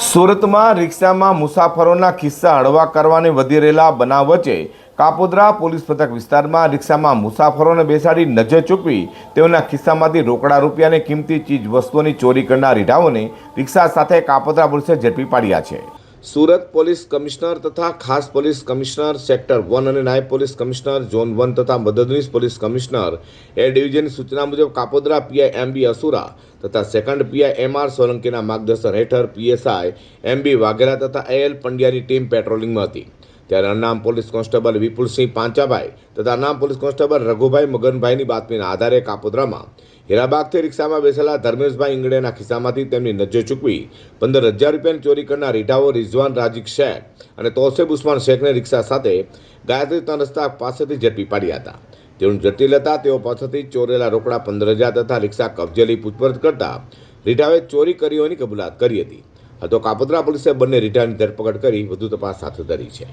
સુરતમાં રિક્ષામાં મુસાફરોના ખિસ્સા હળવા કરવાની વધી રહેલા બનાવ વચ્ચે કાપોદ્રા પોલીસ મથક વિસ્તારમાં રિક્ષામાં મુસાફરોને બેસાડી નજર ચૂકવી તેઓના ખિસ્સામાંથી રોકડા રૂપિયા અને કિંમતી ચીજ વસ્તુઓની ચોરી કરનાર રીઢાઓને રિક્ષા સાથે કાપોદ્રા પોલીસે ઝડપી પાડ્યા છે। સુરત પોલીસ કમિશનર તથા ખાસ પોલીસ કમિશનર સેક્ટર 1 અને નાયબ પોલીસ કમિશનર ઝોન 1 તથા મદદનીશ પોલીસ કમિશનર એ ડિવિઝનની સૂચના મુજબ કાપોદ્રા પીઆઈ એમબી અસુરા તથા સેકન્ડ પીઆઈ એમઆર સોલંકીના માર્ગદર્શન હેઠળ પીએસઆઈ એમબી વાઘેલા તથા એએલ પંડ્યાની ટીમ પેટ્રોલિંગમાં હતી। ત્યારે અનામ પોલીસ કોન્સ્ટેબલ વિપુલસિંહ પાંચાભાઈ તથા અનામ પોલીસ કોન્સ્ટેબલ રઘુભાઈ મગનભાઈની બાતમીના આધારે કાપોદ્રામાં હીરાબાગથી રિક્ષામાં બેસેલા ધર્મેશભાઈ ઇંગડેના ખિસ્સામાંથી તેમની નજર ચૂકવી 15,000 રૂપિયાની ચોરી કરનાર રીઢાઓ રિઝવાન રાજીક શેખ અને તોસેબ ઉસ્માન શેખને રિક્ષા સાથે ગાયત્રી 3 રસ્તા પાસેથી ઝડપી પાડ્યા હતા। તેઓનું ઝડપી લેતા તેઓ પાસેથી ચોરેલા રોકડા 15,000 તથા રિક્ષા કબજે લઈ પૂછપરછ કરતા રીઢાઓએ ચોરી કરી હોવાની કબૂલાત કરી હતી। તો કાપોદ્રા પોલીસે બંને રીઢાની ધરપકડ કરી વધુ તપાસ હાથ ધરી છે।